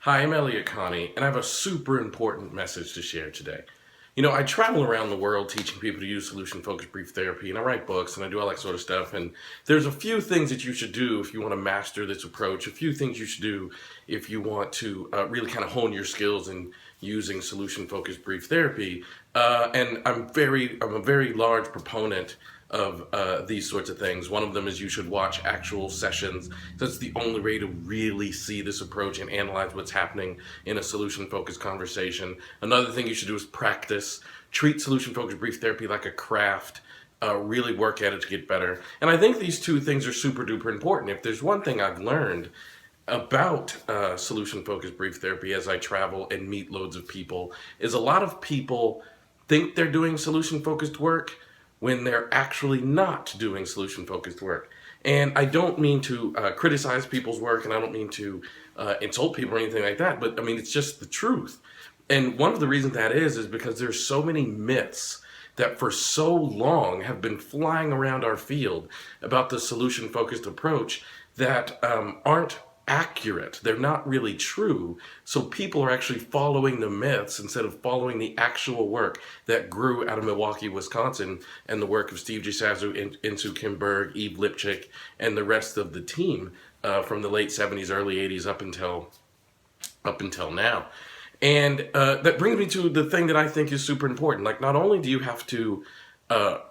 Hi, I'm Elliott Connie, and I have a super important message to share today. You know, I travel around the world teaching people to use solution-focused brief therapy, and I write books, and I do all that sort of stuff, and there's a few things that you should do if you want to master this approach, a few things you should do if you want to really kind of hone your skills in using solution-focused brief therapy, and I'm a very large proponent of these sorts of things. One of them is you should watch actual sessions. That's the only way to really see this approach and analyze what's happening in a solution-focused conversation. Another thing you should do is practice. Treat solution-focused brief therapy like a craft. Really work at it to get better. And I think these two things are super duper important. If there's one thing I've learned about solution-focused brief therapy as I travel and meet loads of people is a lot of people think they're doing solution-focused work when they're actually not doing solution-focused work. And I don't mean to criticize people's work, and I don't mean to insult people or anything like that, but I mean, it's just the truth. And one of the reasons that is because there's so many myths that for so long have been flying around our field about the solution-focused approach that aren't accurate. They're not really true. So people are actually following the myths instead of following the actual work that grew out of Milwaukee, Wisconsin, and the work of Steve Gisazu, Insoo Kim Berg, Eve Lipchick, and the rest of the team from the late 70s, early 80s up until now. And that brings me to the thing that I think is super important. Like, not only do you have to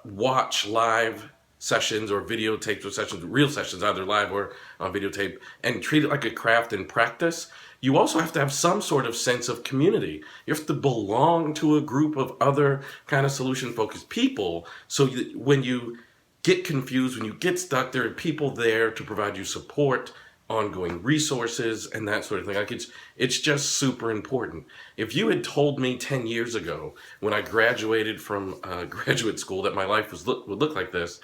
watch live sessions or videotapes of sessions, real sessions, either live or on videotape, and treat it like a craft and practice, you also have to have some sort of sense of community. You have to belong to a group of other kind of solution-focused people, so when you get confused, when you get stuck, there are people there to provide you support, ongoing resources, and that sort of thing. Like, it's just super important. If you had told me 10 years ago when I graduated from graduate school that my life would look like this,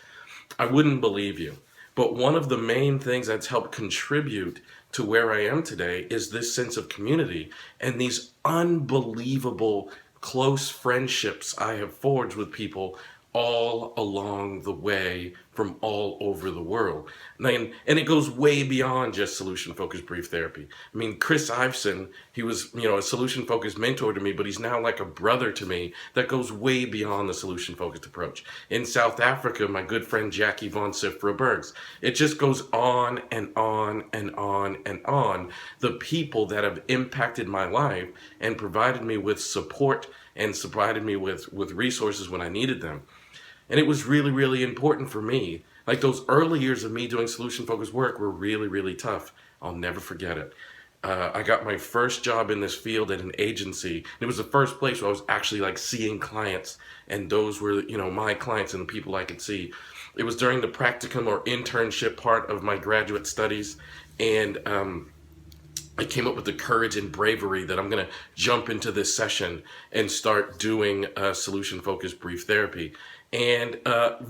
I wouldn't believe you. But one of the main things that's helped contribute to where I am today is this sense of community and these unbelievable close friendships I have forged with people all along the way from all over the world. And it goes way beyond just solution-focused brief therapy. I mean, Chris Iveson, he was, a solution-focused mentor to me, but he's now like a brother to me that goes way beyond the solution-focused approach. In South Africa, my good friend Jackie von Sifra-Bergs. It just goes on and on and on and on. The people that have impacted my life and provided me with support and provided me with resources when I needed them. And it was really, really important for me. Like, those early years of me doing solution-focused work were really, really tough. I'll never forget it. I got my first job in this field at an agency. And it was the first place where I was actually like seeing clients, and those were, my clients and the people I could see. It was during the practicum or internship part of my graduate studies, and I came up with the courage and bravery that I'm going to jump into this session and start doing solution-focused brief therapy. And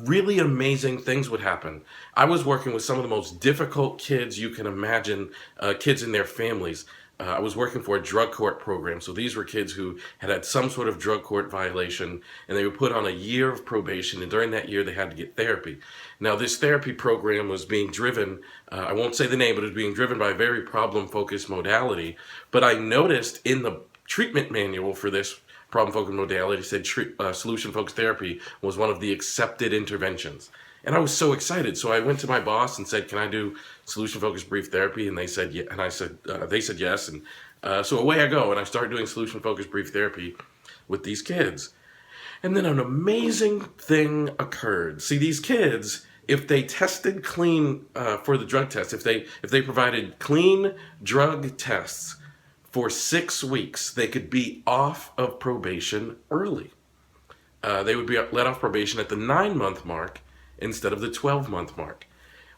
really amazing things would happen. I was working with some of the most difficult kids you can imagine, kids and their families. I was working for a drug court program. So these were kids who had some sort of drug court violation, and they were put on a year of probation, and during that year they had to get therapy. Now, this therapy program was being driven, I won't say the name, but it was being driven by a very problem-focused modality. But I noticed in the treatment manual for this problem-focused modality said solution-focused therapy was one of the accepted interventions. And I was so excited. So I went to my boss and said, "Can I do solution-focused brief therapy?" And they said, "Yeah." And I said, they said yes. And so away I go, and I started doing solution-focused brief therapy with these kids. And then an amazing thing occurred. See, these kids, if they tested clean for the drug test, if they provided clean drug tests for 6 weeks, they could be off of probation early. They would be let off probation at the 9-month mark instead of the 12-month mark.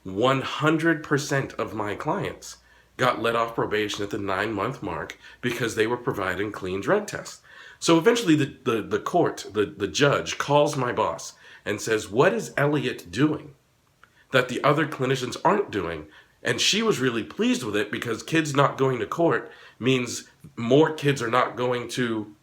100% of my clients got let off probation at the 9-month mark because they were providing clean drug tests. So eventually the court, the judge, calls my boss and says, "What is Elliott doing that the other clinicians aren't doing?" And she was really pleased with it because kids not going to court means more kids are not going to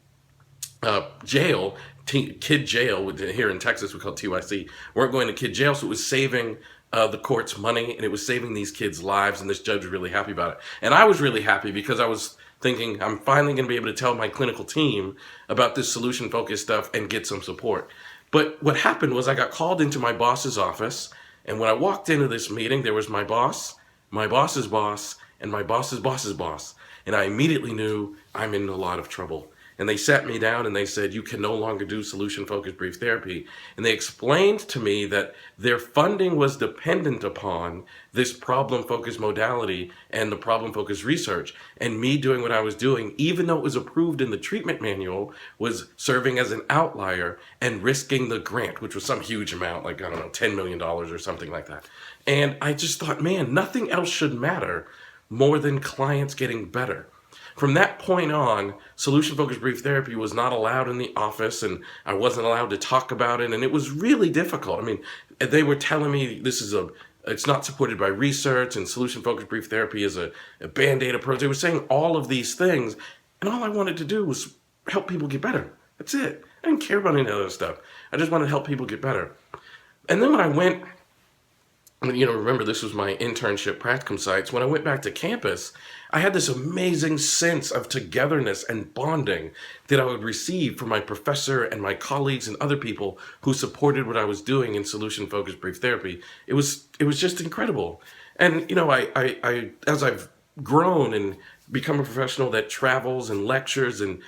jail. Kid jail, here in Texas we call it TYC, weren't going to kid jail, so it was saving the court's money, and it was saving these kids' lives, and this judge was really happy about it. And I was really happy because I was thinking I'm finally going to be able to tell my clinical team about this solution-focused stuff and get some support. But what happened was I got called into my boss's office, and when I walked into this meeting, there was my boss, my boss's boss, and my boss's boss's boss. And I immediately knew I'm in a lot of trouble. And they sat me down and they said, you can no longer do solution-focused brief therapy. And they explained to me that their funding was dependent upon this problem-focused modality and the problem-focused research. And me doing what I was doing, even though it was approved in the treatment manual, was serving as an outlier and risking the grant, which was some huge amount, like, I don't know, $10 million or something like that. And I just thought, man, nothing else should matter more than clients getting better. From that point on, solution-focused brief therapy was not allowed in the office, and I wasn't allowed to talk about it, and it was really difficult. I mean, they were telling me it's not supported by research, and solution-focused brief therapy is a Band-Aid approach. They were saying all of these things, and all I wanted to do was help people get better. That's it. I didn't care about any other stuff. I just wanted to help people get better. And then when I went, remember this was my internship practicum sites. When I went back to campus, I had this amazing sense of togetherness and bonding that I would receive from my professor and my colleagues and other people who supported what I was doing in solution-focused brief therapy. It was just incredible. And I as I've grown and become a professional that travels and lectures and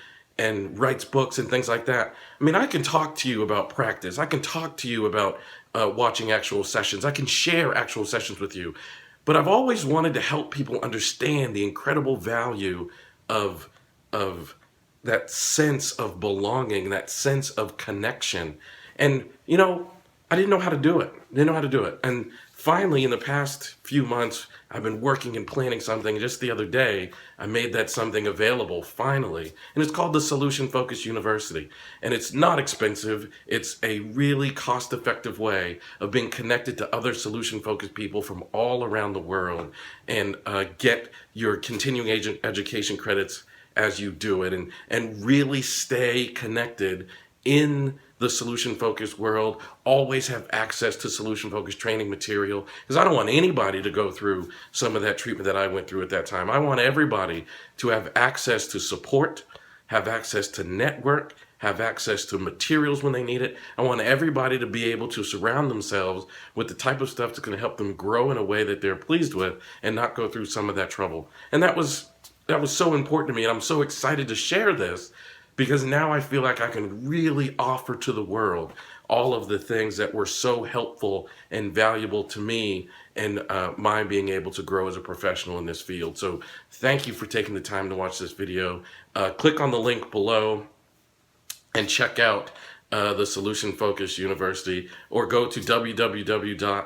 writes books and things like that, I mean, I can talk to you about practice. I can talk to you about watching actual sessions. I can share actual sessions with you. But I've always wanted to help people understand the incredible value of that sense of belonging, that sense of connection. And, I didn't know how to do it. And finally, in the past few months, I've been working and planning something. Just the other day, I made that something available, finally. And it's called the Solution Focused University. And it's not expensive. It's a really cost-effective way of being connected to other solution-focused people from all around the world and get your continuing education credits as you do it and really stay connected in the solution-focused world, always have access to solution-focused training material, because I don't want anybody to go through some of that treatment that I went through at that time. I want everybody to have access to support, have access to network, have access to materials when they need it. I want everybody to be able to surround themselves with the type of stuff that's going to help them grow in a way that they're pleased with and not go through some of that trouble. And that was so important to me, and I'm so excited to share this, because now I feel like I can really offer to the world all of the things that were so helpful and valuable to me and my being able to grow as a professional in this field. So thank you for taking the time to watch this video. Click on the link below and check out the Solution Focused University, or go to www.sfu.com.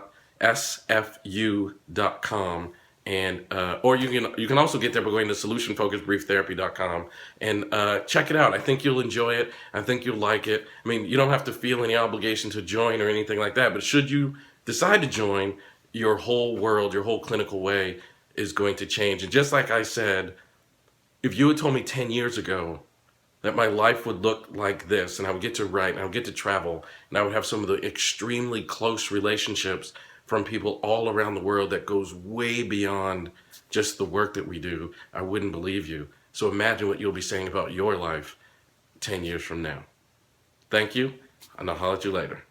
And or you can also get there by going to solutionfocusedbrieftherapy.com and check it out. I think you'll enjoy it. I think you'll like it. I mean, you don't have to feel any obligation to join or anything like that, but should you decide to join, your whole world, your whole clinical way is going to change. And just like I said, if you had told me 10 years ago that my life would look like this, and I would get to write, and I would get to travel, and I would have some of the extremely close relationships from people all around the world that goes way beyond just the work that we do, I wouldn't believe you. So imagine what you'll be saying about your life 10 years from now. Thank you, and I'll holler at you later.